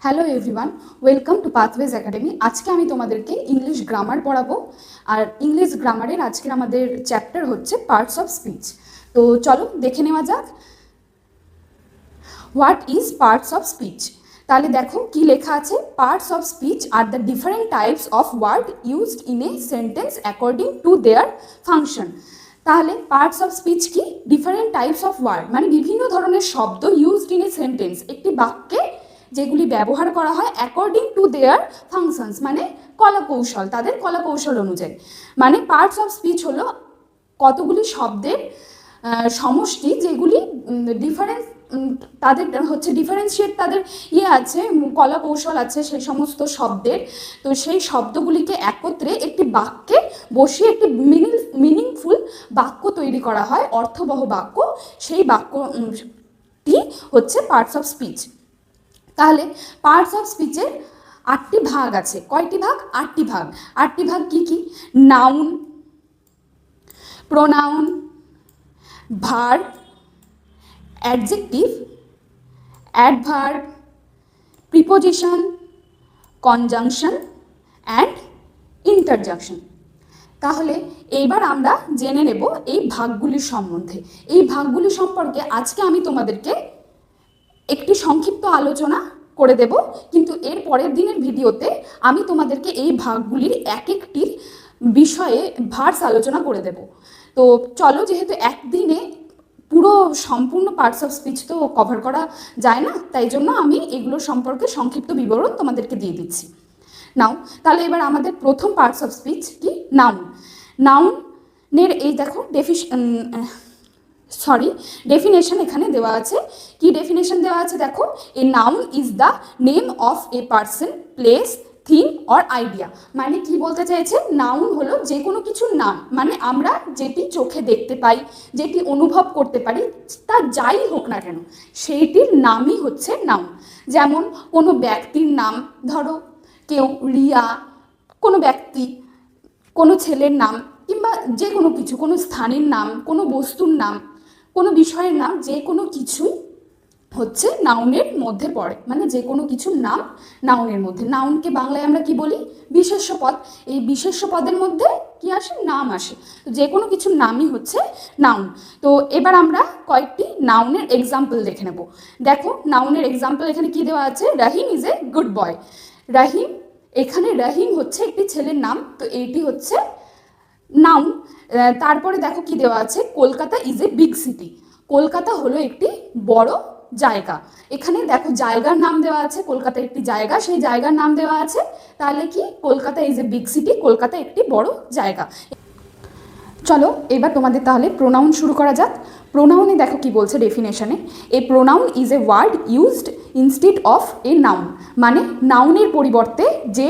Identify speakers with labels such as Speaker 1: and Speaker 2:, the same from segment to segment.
Speaker 1: Hello everyone, welcome to pathways academy. আজকে আমি তোমাদেরকে ইংলিশ গ্রামার পড়াবো। আর ইংলিশ গ্রামারের আজকের আমাদের চ্যাপ্টার হচ্ছে পার্টস অফ স্পিচ। তো চলো দেখে নেওয়া যাক what is parts of speech. তাহলে দেখো কি লেখা আছে, parts of speech are the different types of word used in a sentence according to their function. তাহলে পার্টস অফ স্পিচ কি? ডিফারেন্ট টাইপস অফ ওয়ার্ড মানে বিভিন্ন ধরনের শব্দ ইউজড ইন এ সেন্টেন্স, একটি বাক্যে যেগুলি ব্যবহার করা হয় অ্যাকর্ডিং টু দেয়ার ফাংশনস মানে কলাকৌশল, তাদের কলাকৌশল অনুযায়ী। মানে পার্টস অফ স্পিচ হলো কতগুলি শব্দের সমষ্টি যেগুলি ডিফারেন্স, তাদের হচ্ছে ডিফারেন্সিয়েট, তাদের আছে কলা কৌশল আছে সেই সমস্ত শব্দের। তো সেই শব্দগুলিকে একত্রে একটি বাক্যে বসিয়ে একটি মিনিংফুল বাক্য তৈরি করা হয়, অর্থবহ বাক্য। সেই বাক্যটি হচ্ছে পার্টস অফ স্পিচ। তাহলে পার্টস অফ স্পিচের 8টি ভাগ আছে। কয়টি ভাগ? 8টি ভাগ। 8টি ভাগ কি কি? Noun, pronoun, verb, adjective, adverb, preposition, conjunction and interjection. তাহলে এইবার আমরা জেনে নেব এই ভাগগুলির সম্বন্ধে। এই ভাগগুলি সম্পর্কে আজকে আমি তোমাদেরকে একটি সংক্ষিপ্ত আলোচনা করে দেব, কিন্তু এর পরের দিনের ভিডিওতে আমি তোমাদেরকে এই ভাগগুলির এক একটির বিষয়ে ভার্স আলোচনা করে দেব। তো চলো, যেহেতু একদিনে পুরো সম্পূর্ণ পার্টস অফ স্পিচ তো কভার করা যায় না, তাই জন্য আমি এগুলো সম্পর্কে সংক্ষিপ্ত বিবরণ তোমাদেরকে দিয়ে দিচ্ছি। নাও, তাহলে এবার আমাদের প্রথম পার্টস অফ স্পিচ কি? নাউন। নাউনের এই দেখো ডেফিনেশন এখানে দেওয়া আছে। কি ডেফিনেশন দেওয়া আছে দেখো, a noun is the name of a person, place, thing or idea. মানে কি বলতে চাইছে, নাউন হলো যে কোনো কিছুর নাম, মানে আমরা যেটি চোখে দেখতে পাই, যেটি অনুভব করতে পারি, তা যাই হোক না কেন সেইটির নামই হচ্ছে নাউন। যেমন কোনো ব্যক্তির নাম, ধরো কেউ রিয়া, কোনো ব্যক্তি, কোনো ছেলের নাম, কিংবা যে কোনো কিছু, কোনো স্থানের নাম, কোনো বস্তুর নাম, কোনো বিষয়ের নাম, যে কোনো কিছুই হচ্ছে নাউনের মধ্যে পড়ে। মানে যে কোনো কিছুর নাম নাউনের মধ্যে। নাউনকে বাংলায় আমরা কি বলি? বিশেষ্য পদ। এই বিশেষ্য পদের মধ্যে কি আসে? নাম আসে। তো যে কোনো কিছুর নামই হচ্ছে নাউন। তো এবার আমরা কয়েকটি নাউনের এক্সাম্পল দেখে নেব। দেখো নাউনের এক্সাম্পল এখানে কি দেওয়া আছে, রাহিম ইজ এ গুড বয়। রাহিম, এখানে রাহিম হচ্ছে একটি ছেলের নাম, তো এইটি হচ্ছে নাউন। তারপরে দেখো কি দেওয়া আছে, Kolkata is a big city. Kolkata হলো একটি বড় জায়গা। এখানে দেখো জায়গার নাম দেওয়া আছে, কলকাতা একটি জায়গা, সেই জায়গার নাম দেওয়া আছে। তাহলে কি? Kolkata is a big city, Kolkata একটি বড় জায়গা। চলো এবার তোমাদের তাহলে প্রোনাউন শুরু করা যাক। প্রোনাউনে দেখো কি বলছে ডেফিনেশনে, a pronoun is a word used instead of a noun. মানে নাউনের পরিবর্তে যে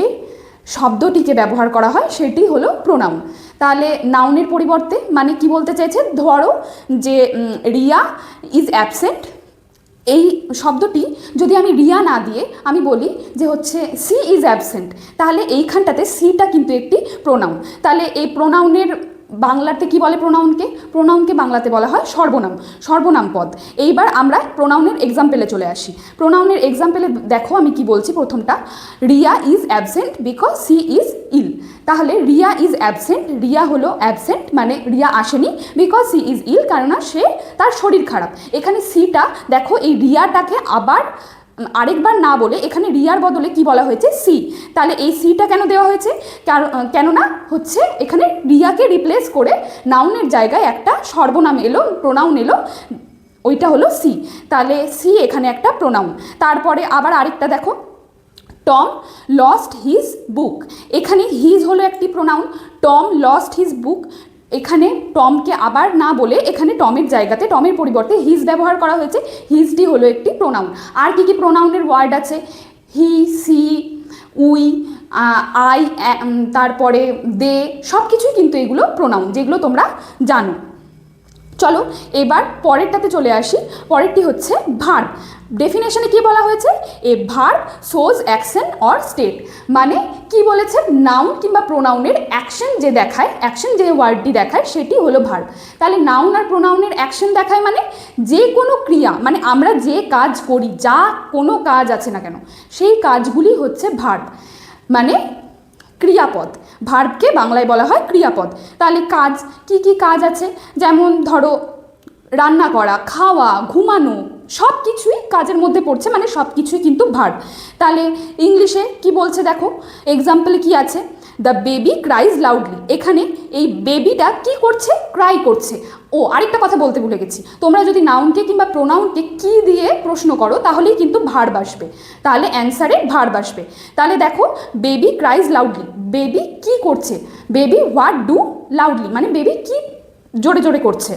Speaker 1: শব্দটিকে ব্যবহার করা হয় সেটি হলো প্রোনাউন। তাহলে নাউনের পরিবর্তে মানে কি বলতে চাইছে, ধরো যে রিয়া ইজ অ্যাবসেন্ট, এই শব্দটি যদি আমি রিয়া না দিয়ে আমি বলি যে হচ্ছে সি ইজ অ্যাবসেন্ট, তাহলে এইখানটাতে সিটা কিন্তু একটি প্রোনাউন। তাহলে এই প্রোনাউনের বাংলাতে কি বলে? প্রোনাউনকে বাংলাতে বলা হয় সর্বনাম, সর্বনাম পদ। এইবার আমরা প্রোনাউনের এক্সাম্পলে চলে আসি। প্রোনাউনের এক্সাম্পলে দেখো আমি কি বলছি। প্রথমটা, Riya is absent because she is ill. তাহলে রিয়া ইজ অ্যাবসেন্ট, রিয়া হলো অ্যাবসেন্ট মানে রিয়া আসেনি, বিকজ সি ইজ ইল কারণ সে, তার শরীর খারাপ। এখানে সিটা দেখো, এই রিয়াটাকে আবার আরেকবার না বলে এখানে রিয়ার বদলে কি বলা হয়েছে? সি। তাহলে এই সিটা কেন দেওয়া হয়েছে? কেননা হচ্ছে এখানে রিয়াকে রিপ্লেস করে নাউনের জায়গায় একটা সর্বনাম এলো, প্রোনাউন এলো, ওইটা হলো সি। তাহলে সি এখানে একটা প্রোনাউন। তারপরে আবার আরেকটা দেখো, টম লস্ট হিজ বুক। এখানে হিজ হলো একটি pronoun, Tom lost his book. এখানে টমকে আবার না বলে এখানে টমের জায়গাতে, টমের পরিবর্তে হিজ ব্যবহার করা হয়েছে, হিজটি হলো একটি প্রোনাউন। আর কি কি প্রোনাউনের ওয়ার্ড আছে? হি, সি, উই, আই, তারপরে দে, সব কিছুই কিন্তু এগুলো প্রোনাউন, যেগুলো তোমরা জানো। চলো এবার পরেরটাতে চলে আসি। পরেরটি হচ্ছে ভার্ব। ডেফিনেশনে কি বলা হয়েছে? A verb shows action or state, মানে কি বলেছে? নাউন কিংবা প্রোনাউনের অ্যাকশন যে দেখায়, অ্যাকশন যে ওয়ার্ডটি দেখায় সেটি হলো ভার্ব। তাহলে নাউন আর প্রোনাউনের অ্যাকশন দেখায় মানে যে কোনো ক্রিয়া, মানে আমরা যে কাজ করি, যা কোনো কাজ আছে না কেন সেই কাজগুলি হচ্ছে ভার্ব, মানে ক্রিয়াপদ। ভার্বকে বাংলায় বলা হয় ক্রিয়াপদ। তাহলে কাজ কি কি কাজ আছে? যেমন ধরো রান্না করা, খাওয়া, ঘুমানো, সব কিছুই কাজের মধ্যে পড়ছে, মানে সব কিছুই কিন্তু ভার্ব। তাহলে ইংলিশে কি বলছে দেখো, এক্সাম্পলে কি আছে? The baby cries loudly. এখানে এই বেবিটা কি করছে? ক্রাই করছে। ও আরেকটা কথা বলতে ভুলে গেছি, তোমরা যদি নাউনকে কিংবা প্রোনাউনকে কি দিয়ে প্রশ্ন করো তাহলেই কিন্তু ভার্ব আসবে, তাহলে অ্যান্সারে ভার্ব আসবে। তাহলে দেখো বেবি ক্রাইজ লাউডলি, বেবি কি করছে? বেবি হোয়াট ডু লাউডলি, মানে বেবি কি জোরে জোরে করছে।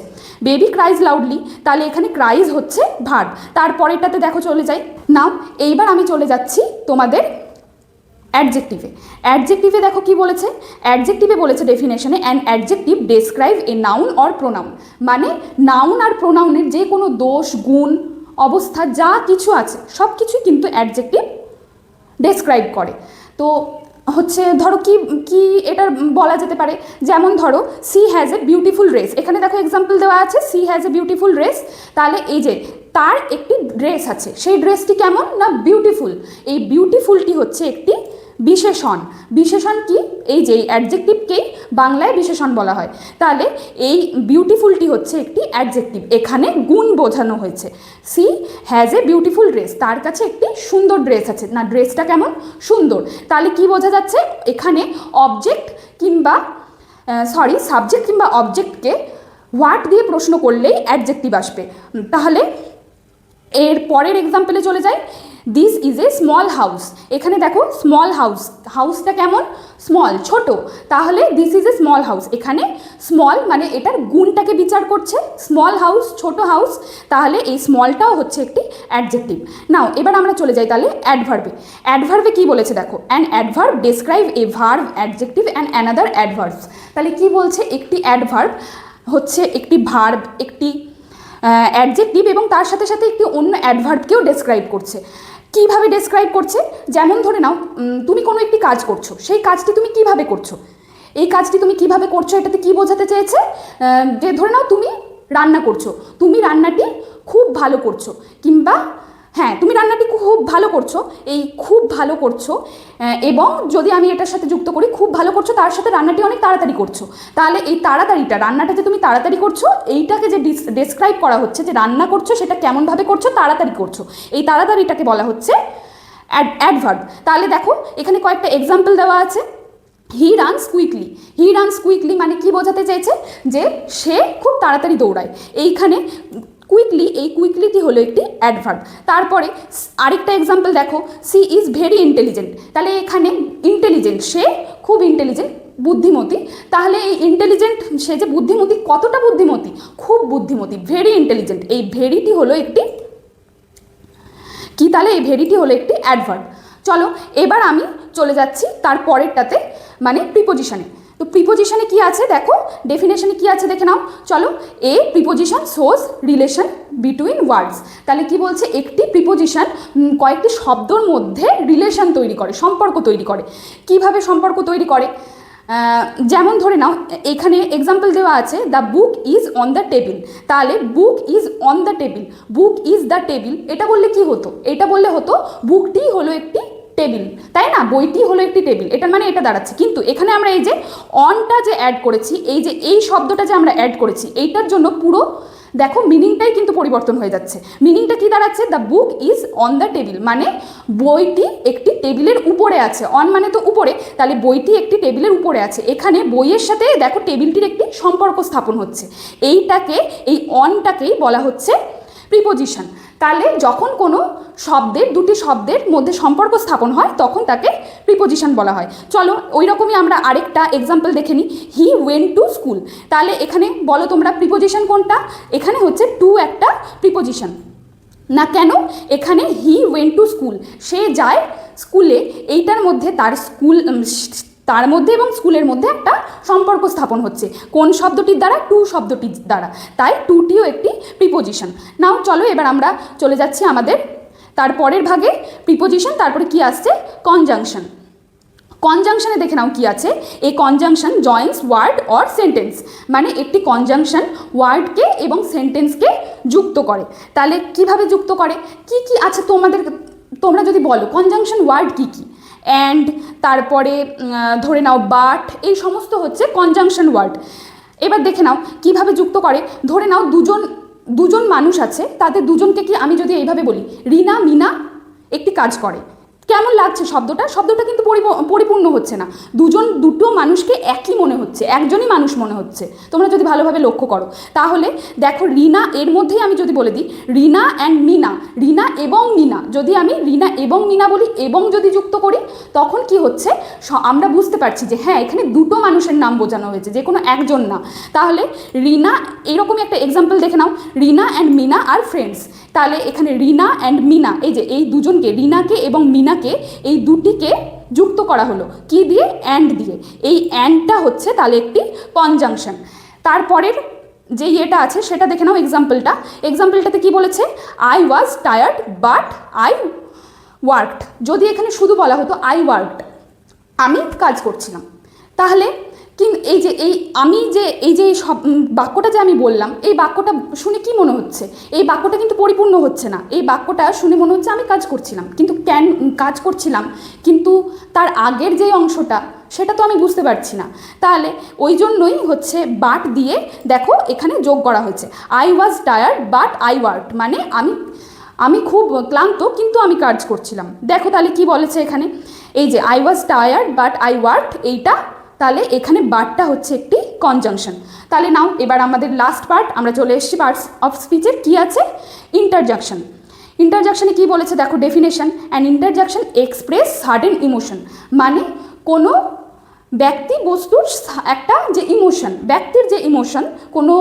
Speaker 1: বেবি ক্রাইজ লাউডলি, তাহলে এখানে ক্রাইজ হচ্ছে ভার্ব। তারপরেরটাতে দেখো চলে যাই। নাও এইবার আমি চলে যাচ্ছি তোমাদের অ্যাডজেক্টিভে। অ্যাডজেক্টিভে দেখো কি বলেছে? অ্যাডজেক্টিভে বলেছে ডেফিনেশনে, an adjective describe a noun or pronoun, মানে নাউন আর প্রোনাউনের যে কোনো দোষ, গুণ, অবস্থা যা কিছু আছে সব কিছুই কিন্তু অ্যাডজেক্টিভ ডেসক্রাইব করে। তো হচ্ছে ধরো কি কি এটা বলা যেতে পারে, যেমন ধরো she has a beautiful dress. এখানে দেখো এক্সাম্পল দেওয়া আছে, she has a beautiful dress. তাহলে এই যে তার একটি ড্রেস আছে, সেই ড্রেসটি কেমন না বিউটিফুল। এই বিউটিফুলটি হচ্ছে একটি বিশেষণ। বিশেষণ কি? এই যে অ্যাডজেক্টিভকেই বাংলায় বিশেষণ বলা হয়। তাহলে এই বিউটিফুলটি হচ্ছে একটি অ্যাডজেক্টিভ, এখানে গুণ বোঝানো হয়েছে। She has a beautiful dress, তার কাছে একটি সুন্দর ড্রেস আছে, না ড্রেসটা কেমন? সুন্দর। তাহলে কি বোঝা যাচ্ছে? এখানে অবজেক্ট কিংবা সাবজেক্ট কিংবা অবজেক্টকে হোয়াট দিয়ে প্রশ্ন করলেই অ্যাডজেক্টিভ আসবে। তাহলে এর পরের এক্সাম্পলে চলে যাই। This is a small house. এখানে দেখো স্মল হাউস, হাউসটা কেমন? স্মল, ছোট। তাহলে this is a small house, এখানে স্মল মানে এটার গুণটাকে বিচার করছে, স্মল হাউস, ছোট হাউস। তাহলে এই স্মলটাও হচ্ছে একটি অ্যাডজেক্টিভ। নাও এবার আমরা চলে যাই তাহলে অ্যাডভার্বে। অ্যাডভার্বে কি বলেছে দেখো, an adverb describe a verb, adjective and another adverbs. তাহলে কি বলছে? একটি অ্যাডভার্ব হচ্ছে একটি ভার্ব, একটি অ্যাডজেক্টিভ এবং তার সাথে সাথে একটি অন্য অ্যাডভার্বকেও ডেসক্রাইব করছে। কিভাবে ডেসক্রাইব করছে? যেমন ধরে নাও তুমি কোনো একটি কাজ করছো, সেই কাজটি তুমি কিভাবে করছো, এই কাজটি তুমি কিভাবে করছো, এটাতে কি বোঝাতে চেয়েছে? যে ধরে নাও তুমি রান্না করছো, তুমি রান্নাটি খুব ভালো করছো, কিংবা হ্যাঁ তুমি রান্নাটি খুব ভালো করছো, এই খুব ভালো করছো এবং যদি আমি এটার সাথে যুক্ত করি খুব ভালো করছো তার সাথে রান্নাটি অনেক তাড়াতাড়ি করছো, তাহলে এই তাড়াতাড়িটা, রান্নাটা যে তুমি তাড়াতাড়ি করছো এইটাকে যে ডেসক্রাইব করা হচ্ছে, যে রান্না করছো সেটা কেমনভাবে করছো, তাড়াতাড়ি করছো, এই তাড়াতাড়িটাকে বলা হচ্ছে অ্যাডভার্ব। তাহলে দেখো এখানে কয়েকটা এক্সাম্পল দেওয়া আছে। He runs quickly, he runs quickly মানে কি বোঝাতে চাইছে? যে সে খুব তাড়াতাড়ি দৌড়ায়। এইখানে কুইকলি, এই কুইকলিটি হলো একটি অ্যাডভার্ব। তারপরে আরেকটা এক্সাম্পল দেখো, সি ইজ ভেরি ইন্টেলিজেন্ট। তাহলে এখানে ইন্টেলিজেন্ট, সে খুব ইন্টেলিজেন্ট, বুদ্ধিমতী। তাহলে এই ইন্টেলিজেন্ট, সে যে বুদ্ধিমতী, কতটা বুদ্ধিমতী? খুব বুদ্ধিমতী, ভেরি ইন্টেলিজেন্ট। এই ভেরিটি হলো একটি কি? তাহলে এই ভেরিটি হলো একটি অ্যাডভার্ব। চলো এবার আমি চলে যাচ্ছি তার পরেরটাতে, মানে প্রিপোজিশনে। তো প্রিপোজিশনে কি আছে দেখো, ডেফিনেশনে কি আছে দেখে নাও। চলো, a preposition shows relation between ওয়ার্ডস। তাহলে কি বলছে? একটি প্রিপোজিশন কয়েকটি শব্দর মধ্যে রিলেশন তৈরি করে, সম্পর্ক তৈরি করে। কিভাবে সম্পর্ক তৈরি করে? যেমন ধরে নাও এখানে এক্সাম্পল দেওয়া আছে, the book is on the table. তাহলে book is on the table, book is the table, এটা বললে কি হতো? এটা বললে হতো বুকটি হলো একটি টেবিল, তাই না? বইটি হলো একটি টেবিল, এটা মানে এটা দাঁড়াচ্ছে। কিন্তু এখানে আমরা এই যে অনটা যে অ্যাড করেছি, এই যে এই শব্দটা যে আমরা অ্যাড করেছি, এইটার জন্য পুরো দেখো মিনিংটাই কিন্তু পরিবর্তন হয়ে যাচ্ছে। মিনিংটা কি দাঁড়াচ্ছে? The book is on the table, মানে বইটি একটি টেবিলের উপরে আছে। অন মানে তো উপরে, তাহলে বইটি একটি টেবিলের উপরে আছে। এখানে বইয়ের সাথে দেখো টেবিলটির একটি সম্পর্ক স্থাপন হচ্ছে। এইটাকে, এই অনটাকেই বলা হচ্ছে প্রিপোজিশন। তাহলে যখন কোনো শব্দের, দুটি শব্দের মধ্যে সম্পর্ক স্থাপন হয় তখন তাকে প্রিপোজিশন বলা হয়। চলো ওই রকমই আমরা আরেকটা এক্সাম্পল দেখে নিই। He went to school. তাহলে এখানে বলো তোমরা প্রিপোজিশন কোনটা? এখানে হচ্ছে টু একটা প্রিপোজিশন না, কেন? এখানে হি ওয়েন্ট টু স্কুল, সে যায় স্কুলে, এইটার মধ্যে তার স্কুল, তার মধ্যে এবং স্কুলের মধ্যে একটা সম্পর্ক স্থাপন হচ্ছে কোন শব্দটির দ্বারা, টু শব্দটির দ্বারা, তাই টুটিও একটি প্রিপোজিশন। নাও চলো এবার আমরা চলে যাচ্ছি আমাদের তারপরের ভাগে, প্রিপোজিশন, তারপরে কি আসছে কনজাংশন। কনজাংশনে দেখে নাও কি আছে, এই conjunction joins word or sentence, মানে একটি কনজাংশন ওয়ার্ডকে এবং সেন্টেন্সকে যুক্ত করে। তাহলে কিভাবে যুক্ত করে, কি কি আছে তোমরা যদি বলো কনজাংশন ওয়ার্ড কি কি, অ্যান্ড, তারপরে ধরে নাও বাট, এই সমস্ত হচ্ছে কনজাংশন ওয়ার্ড। এবার দেখে নাও কিভাবে যুক্ত করে। ধরে নাও দুজন মানুষ আছে, তাদের দুজনকে কি আমি যদি এইভাবে বলি রিনা মিনা একটি কাজ করে, কেমন লাগছে শব্দটা কিন্তু পরিপূর্ণ হচ্ছে না। দুটো মানুষকে একই মনে হচ্ছে, একজনই মানুষ মনে হচ্ছে, তোমরা যদি ভালোভাবে লক্ষ্য করো। তাহলে দেখো রিনা, এর মধ্যেই আমি যদি বলে দিই রিনা অ্যান্ড মিনা, রিনা এবং মিনা, যদি আমি রিনা এবং মিনা বলি এবং যদি যুক্ত করি, তখন কি হচ্ছে আমরা বুঝতে পারছি যে হ্যাঁ এখানে দুটো মানুষের নাম বোঝানো হয়েছে, যে কোনো একজন না। তাহলে রিনা, এইরকমই একটা এক্সাম্পল দেখে নাও, রিনা অ্যান্ড মিনা আর ফ্রেন্ডস। তাহলে এখানে রিনা অ্যান্ড মিনা, এই যে এই দুজনকে, রিনাকে এবং মিনাকে, এই দুটিকে যুক্ত করা হলো কি দিয়ে, অ্যান্ড দিয়ে। এই অ্যান্ডটা হচ্ছে তাহলে একটি কনজাংশন। তারপরের যে ইয়েটা আছে সেটা দেখে নাও, এক্সাম্পলটাতে কি বলেছে, I was tired but I worked. যদি এখানে শুধু বলা হতো আই ওয়ার্কড, আমি কাজ করছিলাম, তাহলে কিন্তু এই যে সব বাক্যটা যে আমি বললাম, এই বাক্যটা শুনে কি মনে হচ্ছে, এই বাক্যটা কিন্তু পরিপূর্ণ হচ্ছে না। এই বাক্যটা শুনে মনে হচ্ছে আমি কাজ করছিলাম, কিন্তু কাজ করছিলাম, কিন্তু তার আগের যে অংশটা সেটা তো আমি বুঝতে পারছি না। তাহলে ওই জন্যই হচ্ছে বাট দিয়ে দেখো এখানে যোগ করা হয়েছে, I was tired but I worked, মানে আমি খুব ক্লান্ত কিন্তু আমি কাজ করছিলাম। দেখো তাহলে কি বলেছে এখানে, এই যে I was tired but I worked, এইটা তাহলে এখানে বাটটা হচ্ছে একটি কনজাংশন। তাহলে নাও এবার আমাদের লাস্ট পার্ট, আমরা চলে এসেছি পার্টস অফ স্পিচের। কি আছে, ইন্টারজাকশনে কি বলেছে দেখো, definition, an ইন্টারজাকশন express sudden emotion, মানে কোনো ব্যক্তি বস্তুর একটা যে ইমোশন, ব্যক্তির যে ইমোশন, কোনো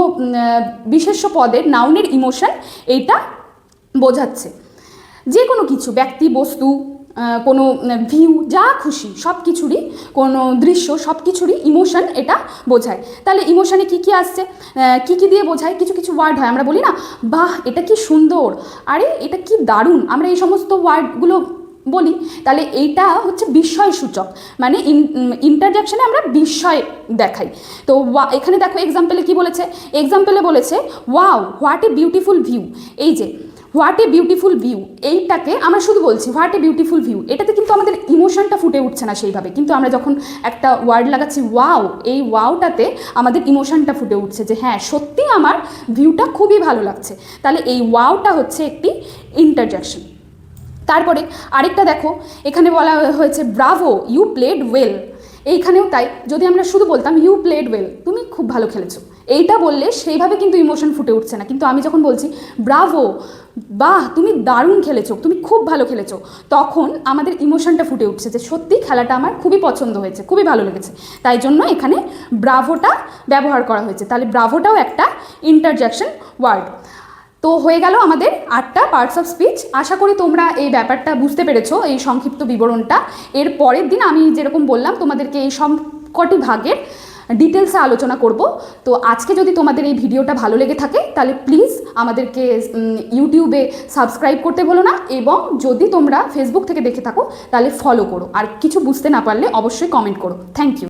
Speaker 1: বিশেষ্য পদের নাউনের ইমোশন, এইটা বোঝাচ্ছে। যে কোনো কিছু, ব্যক্তি, বস্তু, কোনো ভিউ, যা খুশি সব কিছুরই, কোনো দৃশ্য, সব কিছুরই ইমোশন এটা বোঝায়। তাহলে ইমোশনে কী কী আসছে, কী কী দিয়ে বোঝায়, কিছু কিছু ওয়ার্ড হয়, আমরা বলি না বাহ এটা কি সুন্দর, আরে এটা কি দারুণ, আমরা এই সমস্ত ওয়ার্ডগুলো বলি। তাহলে এইটা হচ্ছে বিস্ময় সূচক, মানে ইন্টারজাকশনে আমরা বিস্ময় দেখাই। তো এখানে দেখো এক্সাম্পলে কি বলেছে, এক্সাম্পলে বলেছে wow what a beautiful view. এই যে হোয়াট এ বিউটিফুল ভিউ, এইটাকে আমরা শুধু বলছি হোয়াট এ বিউটিফুল ভিউ, এটাতে কিন্তু আমাদের ইমোশনটা ফুটে উঠছে না সেইভাবে, কিন্তু আমরা যখন একটা ওয়ার্ড লাগাচ্ছি ওয়াও, এই ওয়াওটাতে আমাদের ইমোশনটা ফুটে উঠছে যে হ্যাঁ সত্যি আমার ভিউটা খুবই ভালো লাগছে। তাহলে এই ওয়াওটা হচ্ছে একটি ইন্টারজাকশন। তারপরে আরেকটা দেখো, এখানে বলা হয়েছে ব্রাভো ইউ প্লেড ওয়েল, এইখানেও তাই, যদি আমরা শুধু বলতাম ইউ প্লেড ওয়েল, তুমি খুব ভালো খেলেছো, এইটা বললে সেইভাবে কিন্তু ইমোশন ফুটে উঠছে না। কিন্তু আমি যখন বলছি ব্রাভো, বাহ তুমি দারুণ খেলেছো, তুমি খুব ভালো খেলেছো, তখন আমাদের ইমোশনটা ফুটে উঠছে যে সত্যি খেলাটা আমার খুবই পছন্দ হয়েছে, খুবই ভালো লেগেছে, তাই জন্য এখানে ব্রাভোটা ব্যবহার করা হয়েছে। তাহলে ব্রাভোটাও একটা ইন্টারজাকশন ওয়ার্ড। তো হয়ে গেল আমাদের 8টা পার্টস অফ স্পিচ। আশা করি তোমরা এই ব্যাপারটা বুঝতে পেরেছো, এই সংক্ষিপ্ত বিবরণটা। এর পরের দিন আমি যেরকম বললাম তোমাদেরকে এই সবকটি ভাগের ডিটেলসে আলোচনা করব। তো আজকে যদি তোমাদের এই ভিডিওটা ভালো লেগে থাকে তাহলে প্লিজ আমাদেরকে ইউটিউবে সাবস্ক্রাইব করতে ভুলো না, এবং যদি তোমরা ফেসবুক থেকে দেখে থাকো তাহলে ফলো করো, আর কিছু বুঝতে না পারলে অবশ্যই কমেন্ট করো। Thank you.